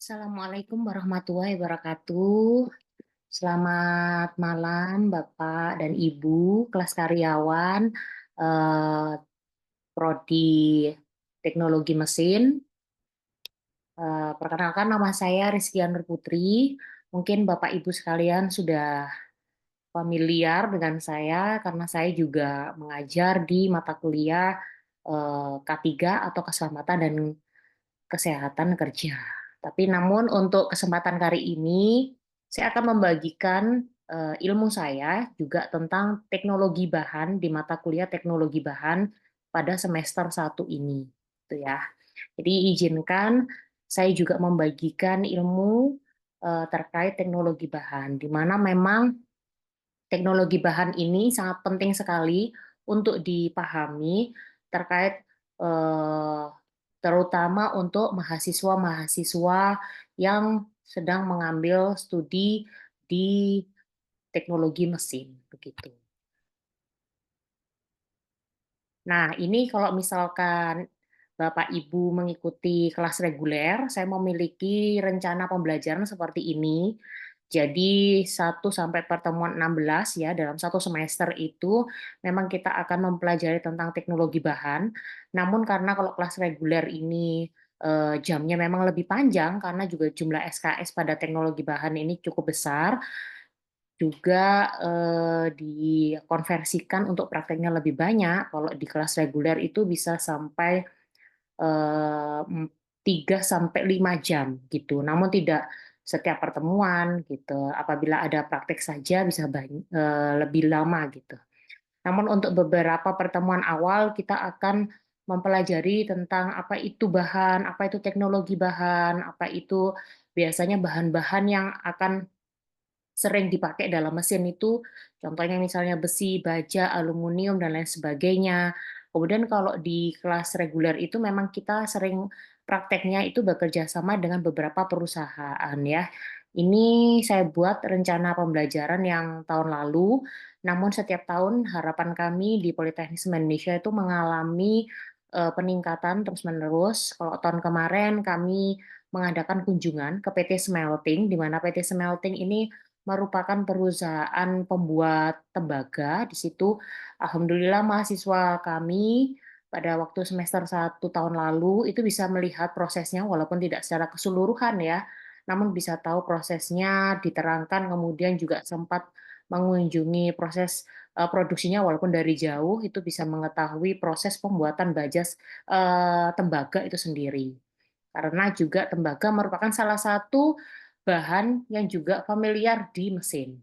Assalamualaikum warahmatullahi wabarakatuh. Selamat malam Bapak dan Ibu, kelas karyawan, eh, Prodi Teknologi Mesin. Perkenalkan nama saya Rizky Nur Putri. Mungkin Bapak Ibu sekalian sudah familiar dengan saya karena saya juga mengajar di mata kuliah K3 atau Keselamatan dan Kesehatan Kerja. Tapi namun untuk kesempatan kali ini, saya akan membagikan ilmu saya juga tentang teknologi bahan di mata kuliah teknologi bahan pada semester 1 ini. Gitu ya. Jadi izinkan saya juga membagikan ilmu terkait teknologi bahan, di mana memang teknologi bahan ini sangat penting sekali untuk dipahami terkait eh, terutama untuk mahasiswa-mahasiswa yang sedang mengambil studi di teknologi mesin begitu. Nah, ini kalau misalkan Bapak Ibu mengikuti kelas reguler, saya memiliki rencana pembelajaran seperti ini. Jadi 1 sampai pertemuan 16 ya dalam 1 semester itu memang kita akan mempelajari tentang teknologi bahan. Namun karena kalau kelas reguler ini jamnya memang lebih panjang karena juga jumlah SKS pada teknologi bahan ini cukup besar, juga dikonversikan untuk prakteknya lebih banyak. Kalau di kelas reguler itu bisa sampai eh, 3 sampai 5 jam gitu. Namun tidak setiap pertemuan gitu. Apabila ada praktek saja bisa lebih lama gitu. Namun untuk beberapa pertemuan awal kita akan mempelajari tentang apa itu bahan, apa itu teknologi bahan, apa itu biasanya bahan-bahan yang akan sering dipakai dalam mesin itu, contohnya misalnya besi, baja, aluminium, dan lain sebagainya. Kemudian kalau di kelas reguler itu memang kita sering prakteknya itu bekerja sama dengan beberapa perusahaan ya. Ini saya buat rencana pembelajaran yang tahun lalu, namun setiap tahun harapan kami di Politeknik Semen Indonesia itu mengalami peningkatan terus-menerus. Kalau tahun kemarin kami mengadakan kunjungan ke PT Smelting, di mana PT Smelting ini merupakan perusahaan pembuat tembaga. Di situ, alhamdulillah mahasiswa kami pada waktu semester 1 tahun lalu itu bisa melihat prosesnya walaupun tidak secara keseluruhan ya, namun bisa tahu prosesnya diterangkan, kemudian juga sempat mengunjungi proses produksinya walaupun dari jauh itu bisa mengetahui proses pembuatan tembaga itu sendiri. Karena juga tembaga merupakan salah satu bahan yang juga familiar di mesin.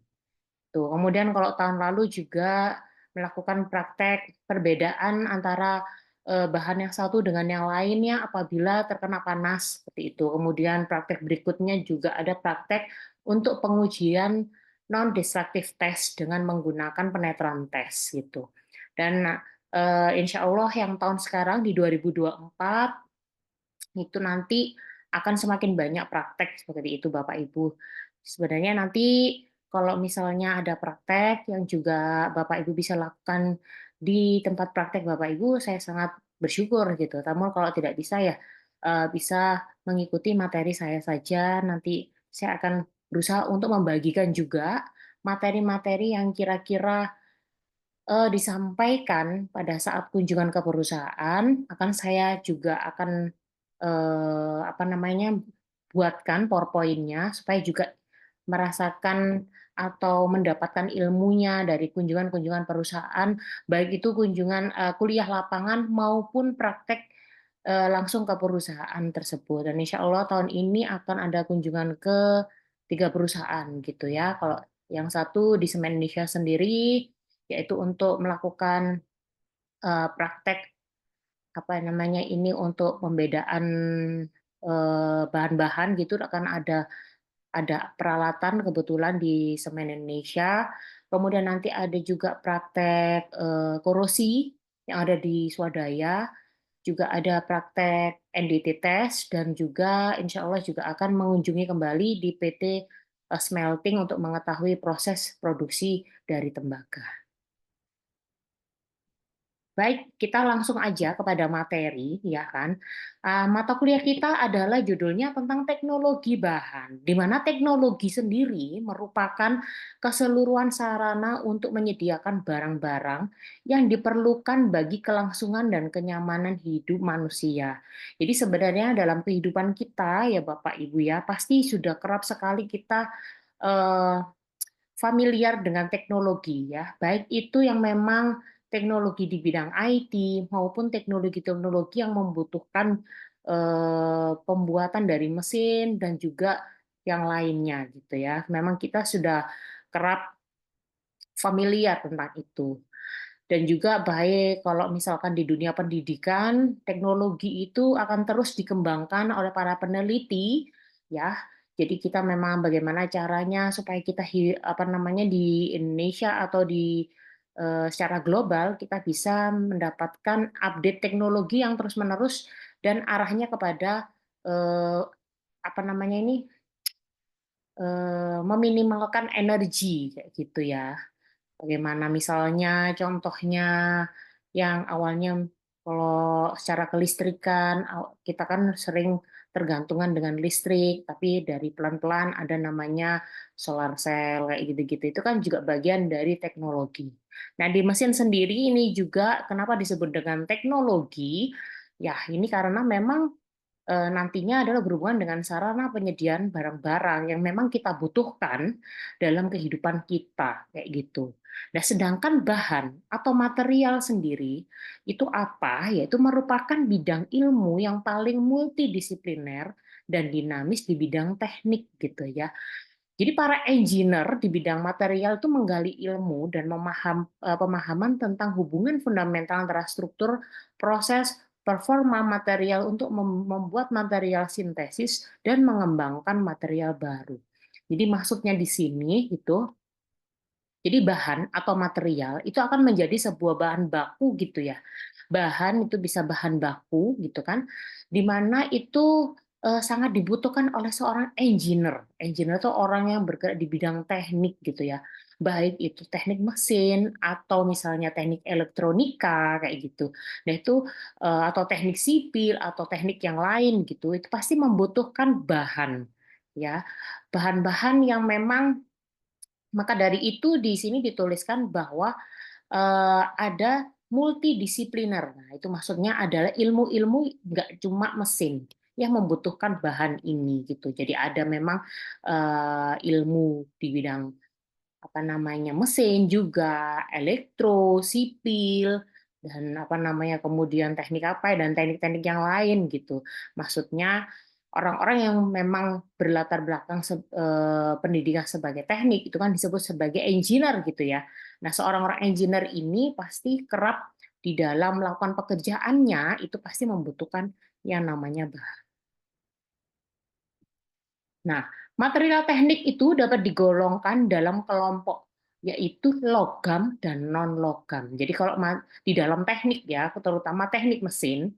Tuh, kemudian kalau tahun lalu juga melakukan praktek perbedaan antara bahan yang satu dengan yang lainnya apabila terkena panas seperti itu. Kemudian praktek berikutnya juga ada praktek untuk pengujian non-destructive test dengan menggunakan penetran test gitu. Dan insya Allah yang tahun sekarang di 2024 itu nanti akan semakin banyak praktek seperti itu Bapak Ibu. Sebenarnya nanti kalau misalnya ada praktek yang juga Bapak Ibu bisa lakukan di tempat praktek Bapak Ibu, saya sangat bersyukur gitu. Namun kalau tidak bisa ya bisa mengikuti materi saya saja. Nanti saya akan berusaha untuk membagikan juga materi-materi yang kira-kira disampaikan pada saat kunjungan ke perusahaan, akan saya juga akan apa namanya buatkan PowerPoint-nya supaya juga merasakan atau mendapatkan ilmunya dari kunjungan-kunjungan perusahaan, baik itu kunjungan kuliah lapangan maupun praktek langsung ke perusahaan tersebut. Dan insya Allah tahun ini akan ada kunjungan ke 3 perusahaan gitu ya. Kalau yang satu di Semen Indonesia sendiri, yaitu untuk melakukan praktek apa namanya ini untuk pembedaan bahan-bahan gitu akan ada peralatan kebetulan di Semen Indonesia. Kemudian nanti ada juga praktek korosi yang ada di Swadaya, juga ada praktek NDT test dan juga insya Allah juga akan mengunjungi kembali di PT Smelting untuk mengetahui proses produksi dari tembaga. Baik, kita langsung aja kepada materi, ya kan. Mata kuliah kita adalah judulnya tentang teknologi bahan, di mana teknologi sendiri merupakan keseluruhan sarana untuk menyediakan barang-barang yang diperlukan bagi kelangsungan dan kenyamanan hidup manusia. Jadi sebenarnya dalam kehidupan kita, ya Bapak Ibu ya, pasti sudah kerap sekali kita eh, familiar dengan teknologi ya, baik itu yang memang teknologi di bidang IT maupun teknologi-teknologi yang membutuhkan pembuatan dari mesin dan juga yang lainnya gitu ya. Memang kita sudah kerap familiar tentang itu. Dan juga baik kalau misalkan di dunia pendidikan, teknologi itu akan terus dikembangkan oleh para peneliti, ya. Jadi kita memang bagaimana caranya supaya kita apa namanya di Indonesia atau di secara global kita bisa mendapatkan update teknologi yang terus-menerus dan arahnya kepada eh, apa namanya ini meminimalkan energi kayak gitu ya. Bagaimana misalnya contohnya yang awalnya kalau secara kelistrikan kita kan sering tergantungan dengan listrik, tapi dari pelan-pelan ada namanya solar cell kayak gitu-gitu. Itu kan juga bagian dari teknologi. Nah, di mesin sendiri ini juga kenapa disebut dengan teknologi? Ya, ini karena memang nantinya adalah berhubungan dengan sarana penyediaan barang-barang yang memang kita butuhkan dalam kehidupan kita, kayak gitu. Nah, sedangkan bahan atau material sendiri itu apa? Yaitu merupakan bidang ilmu yang paling multidisipliner dan dinamis di bidang teknik gitu ya. Jadi para engineer di bidang material itu menggali ilmu dan pemahaman tentang hubungan fundamental antara struktur, proses, performa material untuk membuat material sintesis dan mengembangkan material baru. Jadi maksudnya di sini itu jadi bahan atau material itu akan menjadi sebuah bahan baku gitu ya. Bahan itu bisa bahan baku gitu kan, di mana itu sangat dibutuhkan oleh seorang engineer. Engineer itu orang yang bergerak di bidang teknik gitu ya. Baik itu teknik mesin atau misalnya teknik elektronika kayak gitu. Nah itu atau teknik sipil atau teknik yang lain gitu, itu pasti membutuhkan bahan ya. Bahan-bahan yang memang maka dari itu di sini dituliskan bahwa ada multidisipliner. Nah, itu maksudnya adalah ilmu-ilmu nggak cuma mesin yang membutuhkan bahan ini gitu. Jadi ada memang ilmu di bidang apa namanya mesin juga, elektro, sipil dan apa namanya kemudian teknik apa dan teknik-teknik yang lain gitu. Maksudnya orang-orang yang memang berlatar belakang pendidikan sebagai teknik itu kan disebut sebagai engineer gitu ya. Nah, seorang orang engineer ini pasti kerap di dalam melakukan pekerjaannya itu pasti membutuhkan yang namanya bahan. Nah, material teknik itu dapat digolongkan dalam kelompok yaitu logam dan non-logam. Jadi kalau di dalam teknik ya, terutama teknik mesin,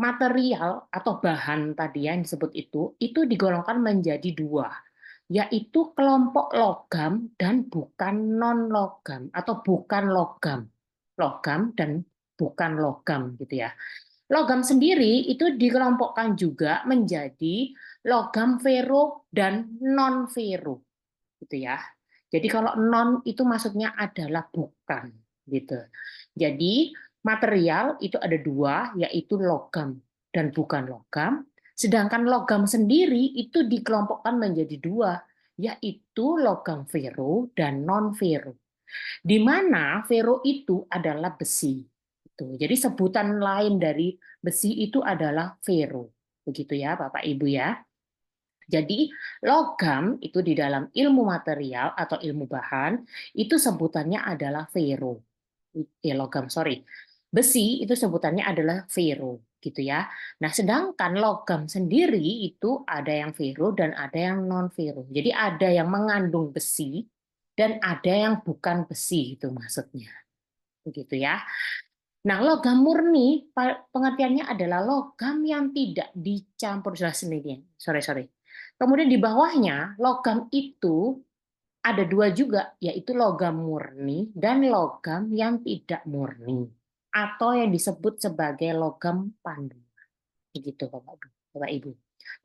material atau bahan tadi yang disebut itu digolongkan menjadi dua, yaitu kelompok logam dan bukan non-logam atau bukan logam. Logam dan bukan logam gitu ya. Logam sendiri itu dikelompokkan juga menjadi logam fero dan non fero gitu ya. Jadi kalau non itu maksudnya adalah bukan gitu. Jadi material itu ada dua yaitu logam dan bukan logam. Sedangkan logam sendiri itu dikelompokkan menjadi dua yaitu logam fero dan non fero. Di mana fero itu adalah besi. Jadi sebutan lain dari besi itu adalah fero. Begitu ya Bapak Ibu ya. Jadi logam itu di dalam ilmu material atau ilmu bahan itu sebutannya adalah fero. Logam, sorry. Besi itu sebutannya adalah fero gitu ya. Nah, sedangkan logam sendiri itu ada yang fero dan ada yang non fero. Jadi ada yang mengandung besi dan ada yang bukan besi itu maksudnya. Begitu ya. Nah, logam murni pengertiannya adalah logam yang tidak dicampur jelas sendirian. Sorry, sorry. Kemudian di bawahnya logam itu ada dua juga, yaitu logam murni dan logam yang tidak murni. atau yang disebut sebagai logam pandu. Begitu Bapak Ibu.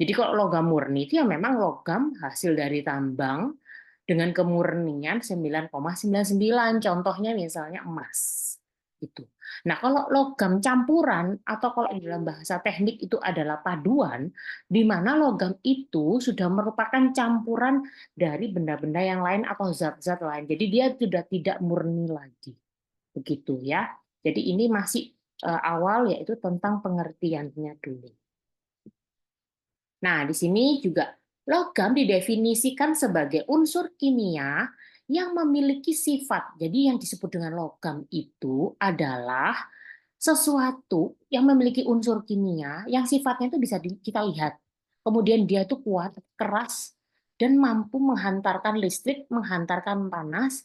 Jadi kalau logam murni itu ya memang logam hasil dari tambang dengan kemurnian 9,99. Contohnya misalnya emas. Gitu. Nah, kalau logam campuran atau kalau di dalam bahasa teknik itu adalah paduan, di mana logam itu sudah merupakan campuran dari benda-benda yang lain atau zat-zat lain. Jadi dia sudah tidak murni lagi. Begitu ya. Jadi ini masih awal yaitu tentang pengertiannya dulu. Nah, di sini juga logam didefinisikan sebagai unsur kimia yang memiliki sifat. Jadi yang disebut dengan logam itu adalah sesuatu yang memiliki unsur kimia yang sifatnya itu bisa kita lihat. Kemudian dia itu kuat, keras, dan mampu menghantarkan listrik, menghantarkan panas,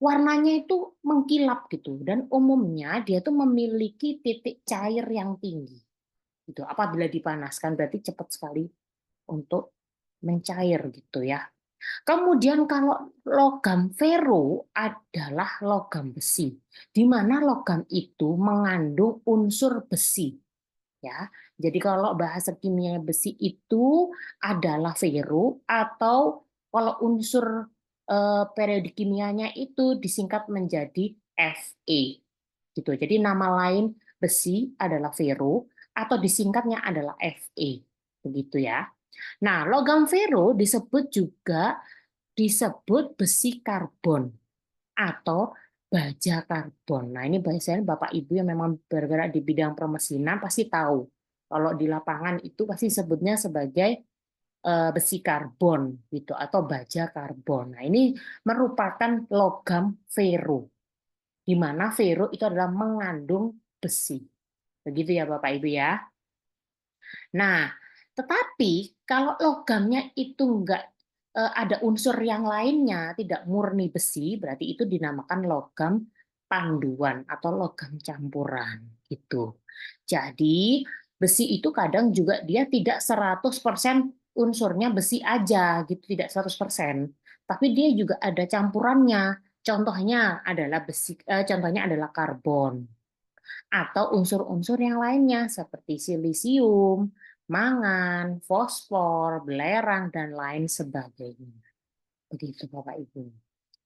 warnanya itu mengkilap gitu. Dan umumnya dia itu memiliki titik cair yang tinggi. Gitu. Apabila dipanaskan berarti cepat sekali untuk mencair gitu ya. Kemudian kalau logam fero adalah logam besi, di mana logam itu mengandung unsur besi. Ya, jadi kalau bahasa kimia besi itu adalah fero atau kalau unsur periodik kimianya itu disingkat menjadi Fe. Gitu. Jadi nama lain besi adalah fero atau disingkatnya adalah Fe. Begitu ya. Nah, logam fero disebut besi karbon atau baja karbon. Nah, ini biasanya Bapak Ibu yang memang bergerak di bidang permesinan pasti tahu. Kalau di lapangan itu pasti sebutnya sebagai besi karbon gitu atau baja karbon. Nah, ini merupakan logam fero, di mana fero itu adalah mengandung besi. Begitu ya Bapak Ibu ya. Nah, tetapi kalau logamnya itu enggak ada unsur yang lainnya, tidak murni besi, berarti itu dinamakan logam panduan atau logam campuran gitu. Jadi, besi itu kadang juga dia tidak 100% unsurnya besi aja gitu, tidak 100%. Tapi dia juga ada campurannya. Contohnya adalah karbon atau unsur-unsur yang lainnya seperti silisium, mangan, fosfor, belerang, dan lain sebagainya. Begitu Bapak Ibu.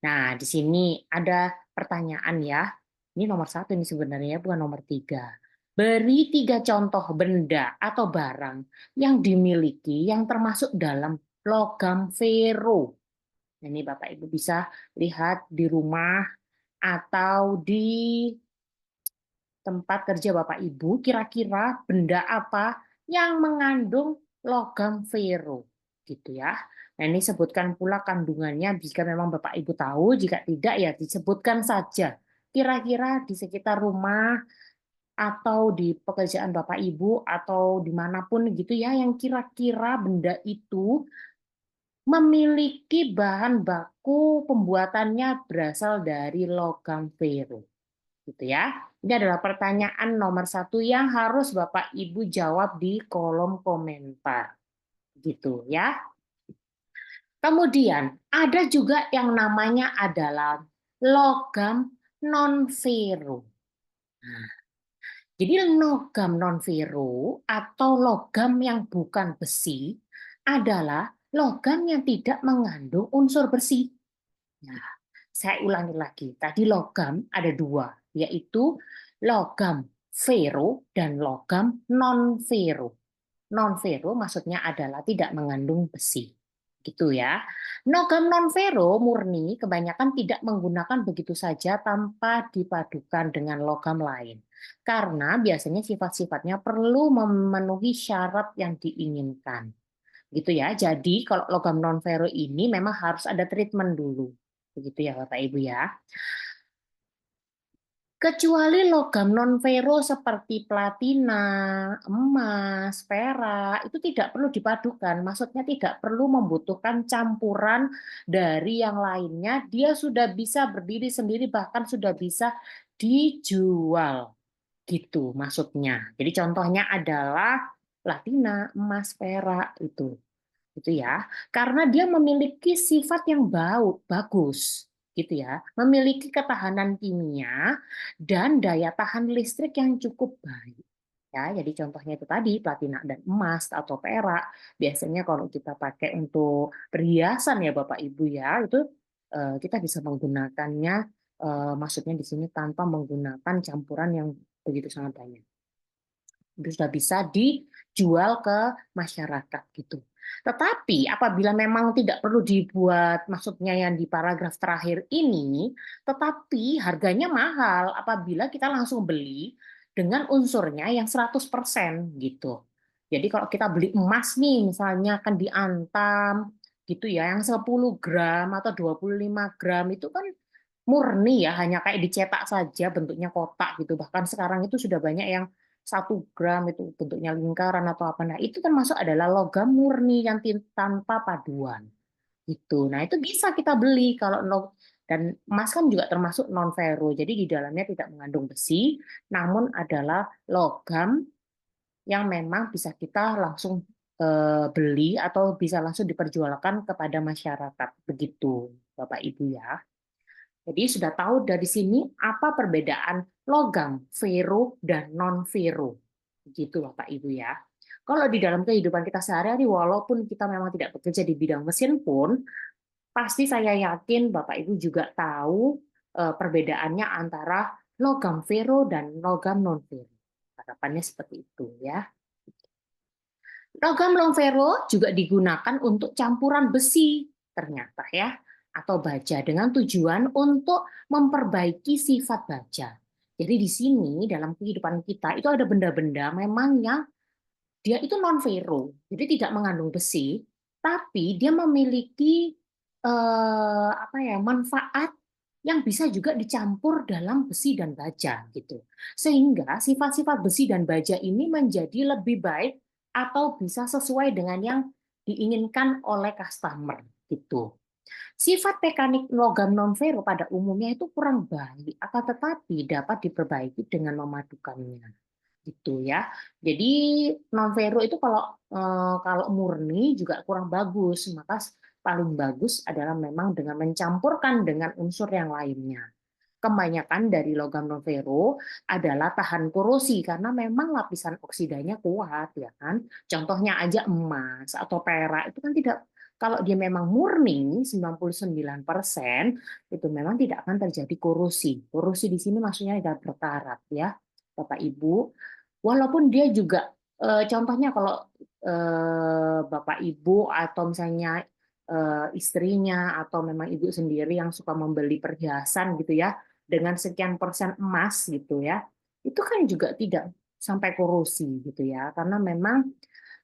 Nah, di sini ada pertanyaan ya. Ini nomor 1 ini sebenarnya, bukan nomor 3. Beri 3 contoh benda atau barang yang dimiliki yang termasuk dalam logam fero. Ini Bapak Ibu bisa lihat di rumah atau di tempat kerja Bapak Ibu, kira-kira benda apa yang mengandung logam fero, gitu ya. Nah, ini sebutkan pula kandungannya jika memang Bapak Ibu tahu, jika tidak ya disebutkan saja. Kira-kira di sekitar rumah atau di pekerjaan Bapak Ibu atau dimanapun gitu ya, yang kira-kira benda itu memiliki bahan baku pembuatannya berasal dari logam fero. Gitu ya. Ini adalah pertanyaan nomor 1 yang harus Bapak Ibu jawab di kolom komentar. Gitu ya. Kemudian ada juga yang namanya adalah logam non-fero. Nah, jadi logam non-fero atau logam yang bukan besi adalah logam yang tidak mengandung unsur besi. Nah, saya ulangi lagi. Tadi logam ada 2, yaitu logam fero dan logam non-fero. Non-fero maksudnya adalah tidak mengandung besi. Gitu ya. Logam non-fero murni kebanyakan tidak menggunakan begitu saja tanpa dipadukan dengan logam lain. Karena biasanya sifat-sifatnya perlu memenuhi syarat yang diinginkan. Gitu ya. Jadi kalau logam non-fero ini memang harus ada treatment dulu. Begitu ya Bapak Ibu ya. Kecuali logam non-fero seperti platina, emas, perak, itu tidak perlu dipadukan. Maksudnya tidak perlu membutuhkan campuran dari yang lainnya. Dia sudah bisa berdiri sendiri, bahkan sudah bisa dijual. Gitu maksudnya. Jadi contohnya adalah platina, emas, perak itu. Itu ya. Karena dia memiliki sifat yang bagus. gitu ya, memiliki ketahanan kimia dan daya tahan listrik yang cukup baik. Ya, jadi contohnya itu tadi platina dan emas atau perak. Biasanya kalau kita pakai untuk perhiasan ya Bapak Ibu ya, itu kita bisa menggunakannya maksudnya di sini tanpa menggunakan campuran yang begitu sangat banyak. Itu sudah bisa dijual ke masyarakat gitu. Tetapi apabila memang tidak perlu dibuat, maksudnya yang di paragraf terakhir ini, tetapi harganya mahal apabila kita langsung beli dengan unsurnya yang 100% gitu. Jadi kalau kita beli emas nih, misalnya kan di Antam gitu ya, yang 10 gram atau 25 gram itu kan murni ya, hanya kayak dicetak saja bentuknya kotak gitu. Bahkan sekarang itu sudah banyak yang 1 gram itu bentuknya lingkaran atau apa. Nah, itu termasuk adalah logam murni yang tanpa paduan. Gitu. Nah, itu bisa kita beli kalau dan emas kan juga termasuk non ferro. Jadi di dalamnya tidak mengandung besi, namun adalah logam yang memang bisa kita langsung beli atau bisa langsung diperjualkan kepada masyarakat. Begitu, Bapak Ibu ya. Jadi sudah tahu dari sini apa perbedaan logam ferro dan non ferro. Begitu Bapak Ibu ya. Kalau di dalam kehidupan kita sehari-hari, walaupun kita memang tidak bekerja di bidang mesin pun, pasti saya yakin Bapak Ibu juga tahu perbedaannya antara logam ferro dan logam non ferro. Harapannya seperti itu ya. Logam non ferro juga digunakan untuk campuran besi ternyata ya, atau baja dengan tujuan untuk memperbaiki sifat baja. Jadi di sini dalam kehidupan kita itu ada benda-benda memang yang dia itu non ferro, jadi tidak mengandung besi, tapi dia memiliki apa ya, manfaat yang bisa juga dicampur dalam besi dan baja gitu. Sehingga sifat-sifat besi dan baja ini menjadi lebih baik atau bisa sesuai dengan yang diinginkan oleh customer gitu. Sifat mekanik logam non ferro pada umumnya itu kurang baik, akan tetapi dapat diperbaiki dengan memadukannya gitu ya. Jadi non ferro itu kalau murni juga kurang bagus, maka paling bagus adalah memang dengan mencampurkan dengan unsur yang lainnya. Kebanyakan dari logam non ferro adalah tahan korosi karena memang lapisan oksidanya kuat ya kan. Contohnya aja emas atau perak itu kan tidak, kalau dia memang murni 99% itu memang tidak akan terjadi korosi. Korosi di sini maksudnya tidak berkarat ya, Bapak Ibu. Walaupun dia juga contohnya kalau Bapak Ibu atau misalnya istrinya atau memang ibu sendiri yang suka membeli perhiasan gitu ya dengan sekian persen emas gitu ya, itu kan juga tidak sampai korosi gitu ya, karena memang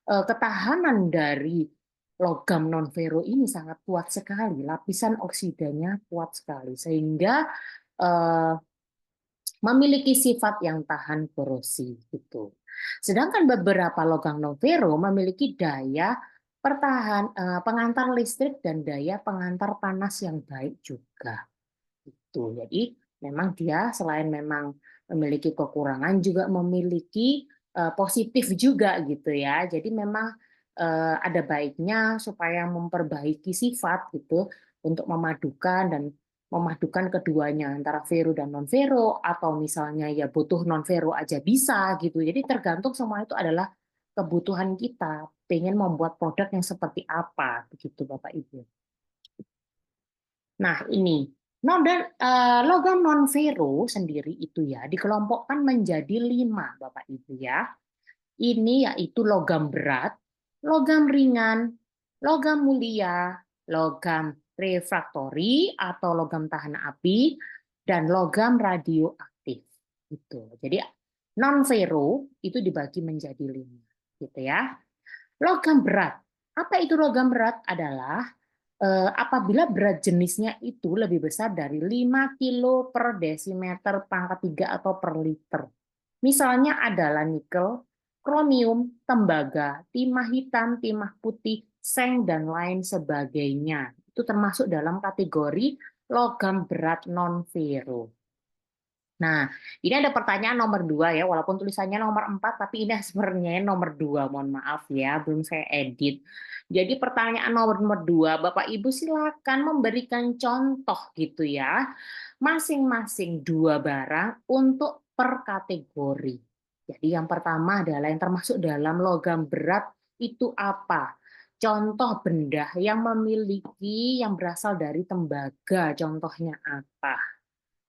ketahanan dari logam non ferro ini sangat kuat sekali, lapisan oksidanya kuat sekali sehingga eh, memiliki sifat yang tahan korosi gitu. Sedangkan beberapa logam non ferro memiliki daya pengantar listrik dan daya pengantar panas yang baik juga. Itu. Jadi memang dia selain memang memiliki kekurangan juga memiliki positif juga gitu ya. Jadi memang ada baiknya supaya memperbaiki sifat gitu untuk memadukan keduanya antara vero dan non vero, atau misalnya ya butuh non vero aja bisa gitu. Jadi tergantung, semua itu adalah kebutuhan kita, pengen membuat produk yang seperti apa begitu Bapak Ibu. Nah, ini logam non ferro sendiri itu ya dikelompokkan menjadi 5 Bapak Ibu ya. Ini yaitu logam berat, logam ringan, logam mulia, logam refraktori atau logam tahan api, dan logam radioaktif. Gitu. Jadi non ferro itu dibagi menjadi 5 gitu ya. Logam berat. Apa itu logam berat? Adalah apabila berat jenisnya itu lebih besar dari 5 kilo per desimeter pangkat 3 atau per liter. Misalnya adalah nikel, kromium, tembaga, timah hitam, timah putih, seng, dan lain sebagainya. Itu termasuk dalam kategori logam berat non-ferro. Nah, ini ada pertanyaan nomor 2 ya, walaupun tulisannya nomor 4, tapi ini sebenarnya nomor 2, mohon maaf ya, belum saya edit. Jadi pertanyaan nomor 2, Bapak Ibu silakan memberikan contoh gitu ya, masing-masing 2 barang untuk per kategori. Jadi yang pertama adalah yang termasuk dalam logam berat itu apa? Contoh benda yang memiliki yang berasal dari tembaga, contohnya apa?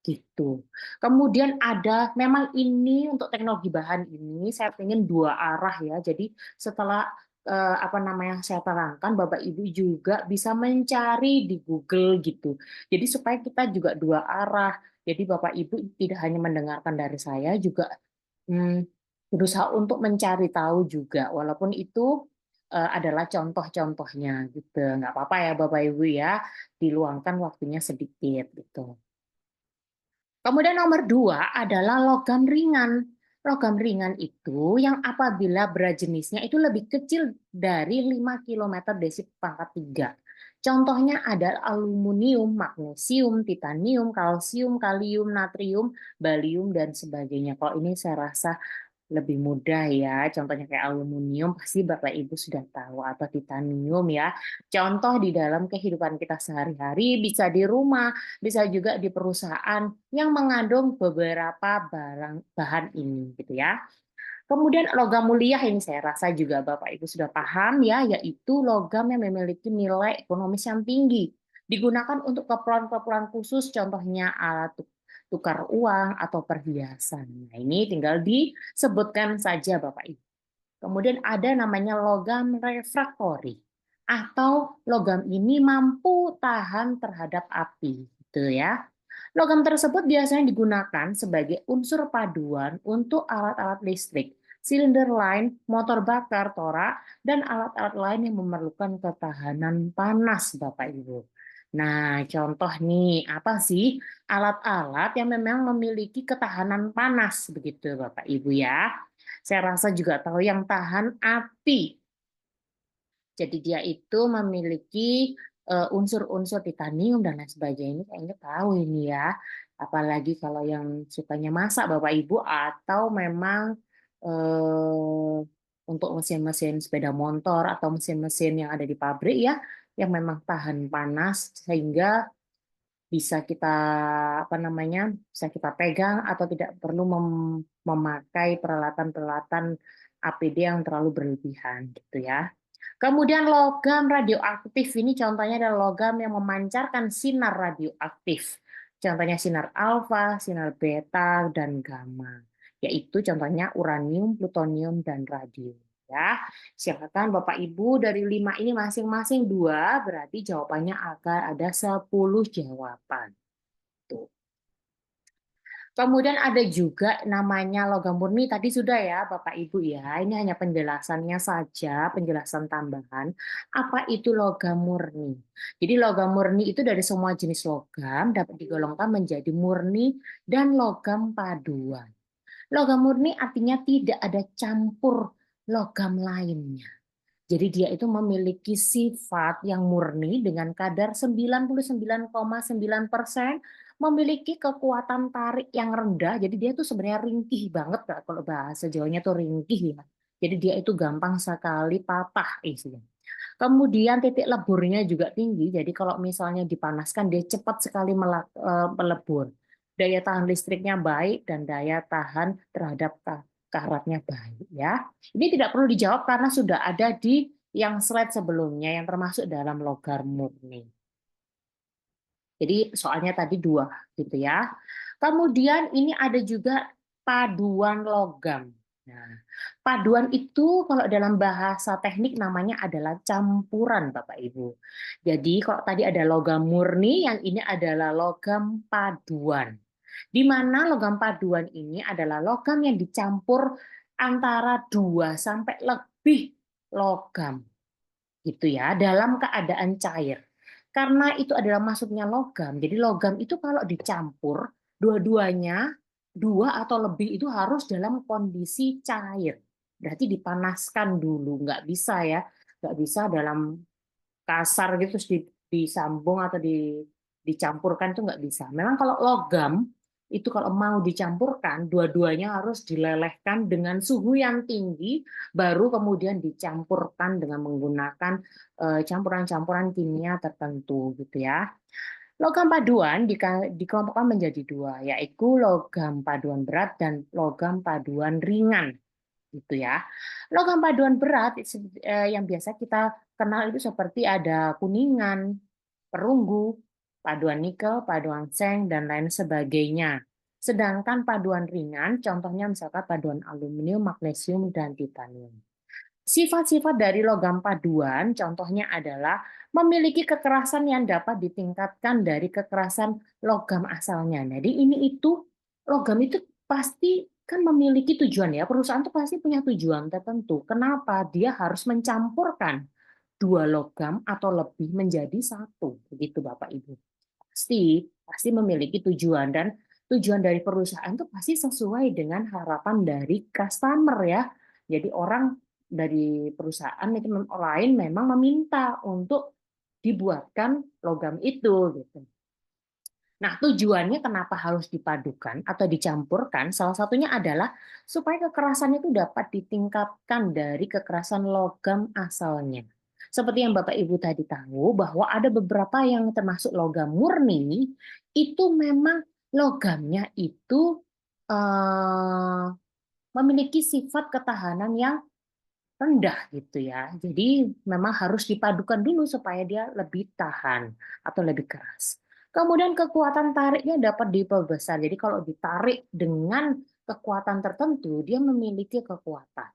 Gitu. Kemudian ada memang ini untuk teknologi bahan ini saya ingin 2 arah ya. Jadi setelah, apa namanya, saya terangkan, Bapak Ibu juga bisa mencari di Google gitu. Jadi supaya kita juga 2 arah. Jadi Bapak Ibu tidak hanya mendengarkan dari saya, juga, mmm, berusaha untuk mencari tahu juga, walaupun itu, adalah contoh-contohnya gitu. Nggak apa-apa ya Bapak Ibu ya, diluangkan waktunya sedikit gitu. Kemudian nomor 2 adalah logam ringan. Logam ringan itu yang apabila berat jenisnya itu lebih kecil dari 5 kilometer desi pangkat 3. Contohnya ada aluminium, magnesium, titanium, kalsium, kalium, natrium, barium, dan sebagainya. Kalau ini saya rasa lebih mudah ya, contohnya kayak aluminium pasti Bapak Ibu sudah tahu, atau titanium ya. Contoh di dalam kehidupan kita sehari-hari, bisa di rumah, bisa juga di perusahaan yang mengandung beberapa barang bahan ini gitu ya. Kemudian logam mulia ini saya rasa juga Bapak Ibu sudah paham ya, yaitu logam yang memiliki nilai ekonomis yang tinggi. Digunakan untuk keperluan-keperluan khusus, contohnya alat tukar uang atau perhiasan. Nah, ini tinggal disebutkan saja Bapak Ibu. Kemudian ada namanya logam refraktori, atau logam ini mampu tahan terhadap api, gitu ya. Logam tersebut biasanya digunakan sebagai unsur paduan untuk alat-alat listrik, silinder lain, motor bakar, torak, dan alat-alat lain yang memerlukan ketahanan panas, Bapak Ibu. Nah, contoh nih, apa sih alat-alat yang memang memiliki ketahanan panas, begitu Bapak Ibu ya. Saya rasa juga tahu yang tahan api. Jadi dia itu memiliki unsur-unsur titanium dan lain sebagainya. Ini kayaknya tahu ini ya. Apalagi kalau yang sukanya masak Bapak Ibu, atau memang eh, untuk mesin-mesin sepeda motor atau mesin-mesin yang ada di pabrik ya, yang memang tahan panas sehingga bisa kita, apa namanya, bisa kita pegang atau tidak perlu memakai peralatan-peralatan APD yang terlalu berlebihan gitu ya. Kemudian logam radioaktif ini contohnya adalah logam yang memancarkan sinar radioaktif. Contohnya sinar alfa, sinar beta, dan gamma. Yaitu contohnya uranium, plutonium, dan radium. Ya, silakan Bapak Ibu dari 5 ini masing-masing 2, berarti jawabannya akan ada 10 jawaban. Tuh. Kemudian ada juga namanya logam murni, tadi sudah ya Bapak Ibu ya, ini hanya penjelasannya saja, penjelasan tambahan. Apa itu logam murni? Jadi logam murni itu dari semua jenis logam dapat digolongkan menjadi murni dan logam paduan. Logam murni artinya tidak ada campur logam lainnya. Jadi dia itu memiliki sifat yang murni dengan kadar 99,9%, memiliki kekuatan tarik yang rendah. Jadi dia tuh sebenarnya ringkih banget, kalau bahasa Jawanya tuh ringkih ya. Jadi dia itu gampang sekali patah isinya. Kemudian titik leburnya juga tinggi. Jadi kalau misalnya dipanaskan dia cepat sekali melebur. Daya tahan listriknya baik dan daya tahan terhadap karatnya baik ya. Ini tidak perlu dijawab karena sudah ada di yang slide sebelumnya yang termasuk dalam logam murni. Jadi soalnya tadi 2 gitu ya. Kemudian ini ada juga paduan logam. Nah, paduan itu kalau dalam bahasa teknik namanya adalah campuran Bapak Ibu. Jadi kalau tadi ada logam murni, yang ini adalah logam paduan. Di mana logam paduan ini adalah logam yang dicampur antara 2 sampai lebih logam gitu ya, dalam keadaan cair. Karena itu adalah masuknya logam, jadi logam itu kalau dicampur, dua-duanya, 2 atau lebih itu harus dalam kondisi cair. Berarti dipanaskan dulu, nggak bisa ya, nggak bisa dalam kasar gitu terus disambung atau dicampurkan, itu nggak bisa. Memang kalau logam itu kalau mau dicampurkan, dua-duanya harus dilelehkan dengan suhu yang tinggi, baru kemudian dicampurkan dengan menggunakan campuran-campuran kimia tertentu gitu ya. Logam paduan dikelompokkan menjadi dua, yaitu logam paduan berat dan logam paduan ringan gitu ya. Logam paduan berat yang biasa kita kenal itu seperti ada kuningan, perunggu, paduan nikel, paduan seng, dan lain sebagainya. Sedangkan paduan ringan, contohnya misalkan paduan aluminium, magnesium, dan titanium. Sifat-sifat dari logam paduan, contohnya adalah memiliki kekerasan yang dapat ditingkatkan dari kekerasan logam asalnya. Jadi logam itu pasti kan memiliki tujuan ya. Perusahaan itu pasti punya tujuan tertentu. Kenapa dia harus mencampurkan dua logam atau lebih menjadi satu, begitu Bapak Ibu. Pasti memiliki tujuan, dan tujuan dari perusahaan itu pasti sesuai dengan harapan dari customer ya. Jadi orang dari perusahaan itu lain memang meminta untuk dibuatkan logam itu gitu. Nah, tujuannya kenapa harus dipadukan atau dicampurkan? Salah satunya adalah supaya kekerasan itu dapat ditingkatkan dari kekerasan logam asalnya. Seperti yang Bapak Ibu tadi tahu, bahwa ada beberapa yang termasuk logam murni, itu memang logamnya itu eh, memiliki sifat ketahanan yang rendah gitu ya. Jadi memang harus dipadukan dulu supaya dia lebih tahan atau lebih keras. Kemudian kekuatan tariknya dapat diperbesar. Jadi kalau ditarik dengan kekuatan tertentu, dia memiliki kekuatan.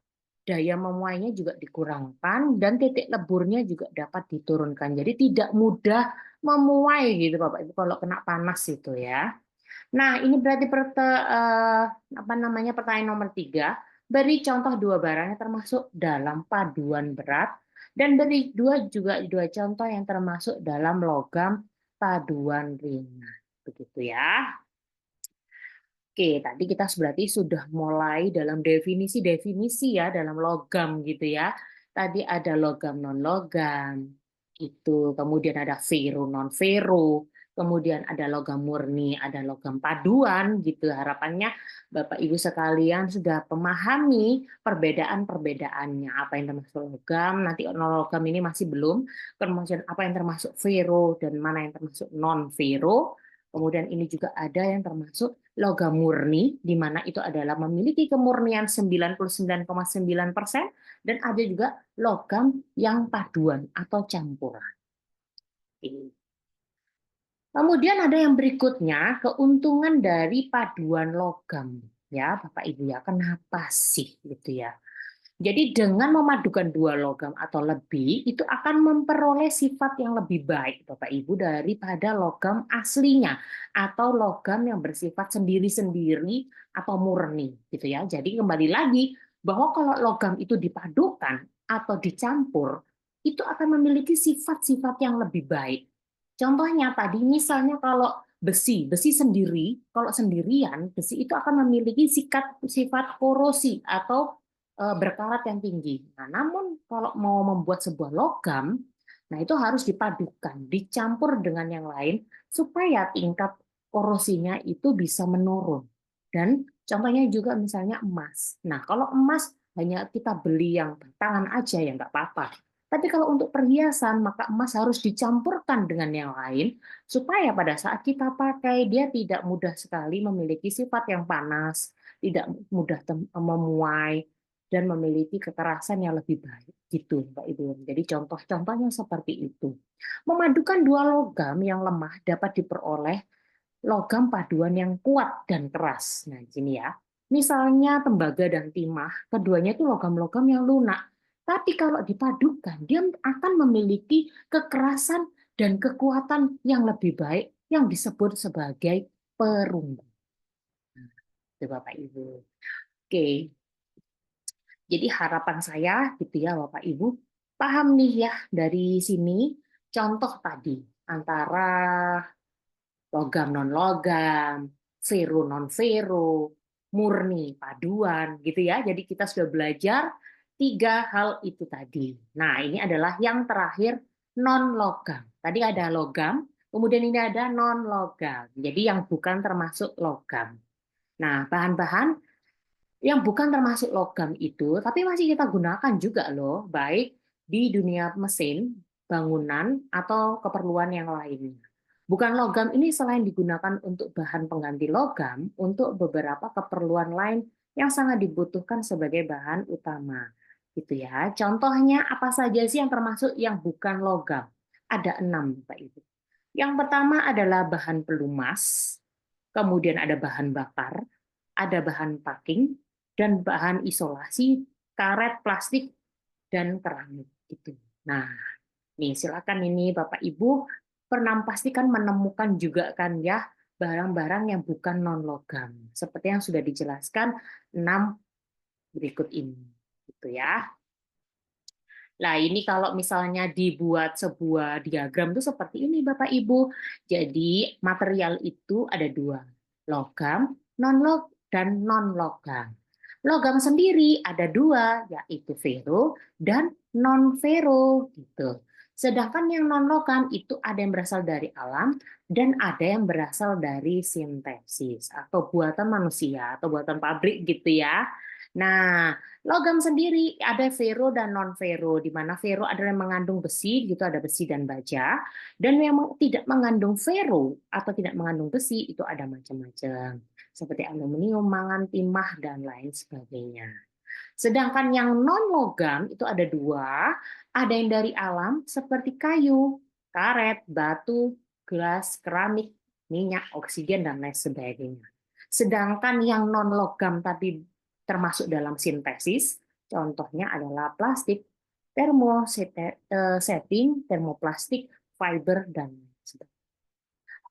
Daya memuainya juga dikurangkan dan titik leburnya juga dapat diturunkan. Jadi tidak mudah memuai gitu Bapak Ibu kalau kena panas itu ya. Nah, ini berarti apa namanya pertanyaan nomor 3. Beri contoh dua barang yang termasuk dalam paduan berat dan beri dua contoh yang termasuk dalam logam paduan ringan. Begitu ya. Oke, tadi kita berarti sudah mulai dalam definisi-definisi ya dalam logam gitu ya. Tadi ada logam non logam, itu kemudian ada ferro non ferro, kemudian ada logam murni, ada logam paduan gitu. Harapannya Bapak Ibu sekalian sudah memahami perbedaan-perbedaannya, apa yang termasuk logam, nanti non logam ini masih belum, kemudian apa yang termasuk ferro dan mana yang termasuk non ferro. Kemudian ini juga ada yang termasuk logam murni, di mana itu adalah memiliki kemurnian 99,9%, dan ada juga logam yang paduan atau campuran. Kemudian ada yang berikutnya, keuntungan dari paduan logam. Ya, Bapak Ibu ya, kenapa sih gitu ya? Jadi dengan memadukan dua logam atau lebih, itu akan memperoleh sifat yang lebih baik, Bapak Ibu, daripada logam aslinya atau logam yang bersifat sendiri-sendiri atau murni, gitu ya. Jadi kembali lagi bahwa kalau logam itu dipadukan atau dicampur, itu akan memiliki sifat-sifat yang lebih baik. Contohnya tadi misalnya kalau besi sendiri, kalau sendirian, besi itu akan memiliki sifat korosi atau berkarat yang tinggi. Nah, namun kalau mau membuat sebuah logam, nah itu harus dipadukan, dicampur dengan yang lain supaya tingkat korosinya itu bisa menurun. Dan contohnya juga misalnya emas. Nah, kalau emas hanya kita beli yang batangan aja ya nggak apa-apa. Tapi kalau untuk perhiasan, maka emas harus dicampurkan dengan yang lain supaya pada saat kita pakai dia tidak mudah sekali memiliki sifat yang panas, tidak mudah memuai, dan memiliki kekerasan yang lebih baik gitu Pak Ibu. Jadi contoh-contohnya seperti itu. Memadukan dua logam yang lemah dapat diperoleh logam paduan yang kuat dan keras. Nah, sini ya. Misalnya tembaga dan timah, keduanya itu logam-logam yang lunak. Tapi kalau dipadukan, dia akan memiliki kekerasan dan kekuatan yang lebih baik yang disebut sebagai perunggu. Nah, itu Bapak Ibu. Oke. Jadi harapan saya gitu ya Bapak Ibu, paham nih ya dari sini contoh tadi antara logam non logam, ferro non ferro, murni paduan gitu ya. Jadi kita sudah belajar 3 hal itu tadi. Nah, ini adalah yang terakhir non logam. Tadi ada logam, Kemudian ini ada non-logam, jadi yang bukan termasuk logam. Nah, bahan-bahan yang bukan termasuk logam itu, tapi masih kita gunakan juga loh, baik di dunia mesin, bangunan, atau keperluan yang lainnya. Bukan logam ini selain digunakan untuk bahan pengganti logam, untuk beberapa keperluan lain yang sangat dibutuhkan sebagai bahan utama. Gitu ya. Contohnya apa saja sih yang termasuk yang bukan logam? Ada 6, Bapak Ibu. Yang pertama adalah bahan pelumas, kemudian ada bahan bakar, ada bahan packing, dan bahan isolasi, karet, plastik, dan keramik. Gitu. Nah, nih silakan ini Bapak Ibu pernah pastikan menemukan juga kan ya barang-barang yang bukan non logam seperti yang sudah dijelaskan 6 berikut ini gitu ya. Nah, ini kalau misalnya dibuat sebuah diagram itu seperti ini, Bapak Ibu. Jadi, material itu ada dua, logam, non-log, dan non-logam. Logam sendiri ada dua, yaitu ferro dan non-ferro. Gitu. Sedangkan yang non-logam itu ada yang berasal dari alam dan ada yang berasal dari sintesis atau buatan manusia atau buatan pabrik gitu ya. Nah, logam sendiri ada ferro dan non ferro, di mana ferro adalah yang mengandung besi, gitu ada besi dan baja, dan yang tidak mengandung ferro atau tidak mengandung besi itu ada macam-macam, seperti aluminium, mangan, timah dan lain sebagainya. Sedangkan yang non logam itu ada dua, ada yang dari alam seperti kayu, karet, batu, gelas, keramik, minyak, oksigen dan lain sebagainya. Sedangkan yang non logam tadi termasuk dalam sintesis, contohnya adalah plastik, termosetting, termoplastik, fiber dan sebagainya.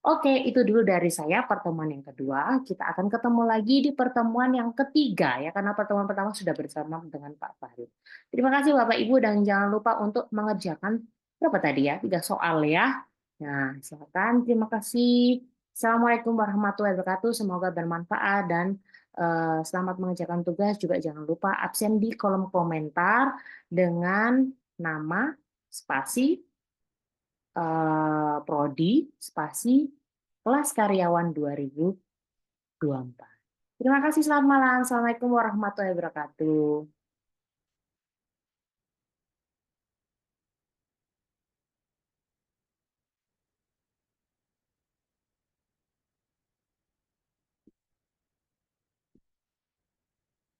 Oke, itu dulu dari saya pertemuan yang kedua. Kita akan ketemu lagi di pertemuan yang ketiga ya, karena pertemuan pertama sudah bersama dengan Pak Farid. Terima kasih Bapak Ibu dan jangan lupa untuk mengerjakan berapa tadi ya? 3 soal ya. Nah, silakan. Terima kasih. Assalamualaikum warahmatullahi wabarakatuh. Semoga bermanfaat dan selamat mengerjakan tugas. Juga jangan lupa absen di kolom komentar dengan nama, spasi, prodi, spasi, kelas karyawan 2024. Terima kasih, selamat malam. Assalamualaikum warahmatullahi wabarakatuh.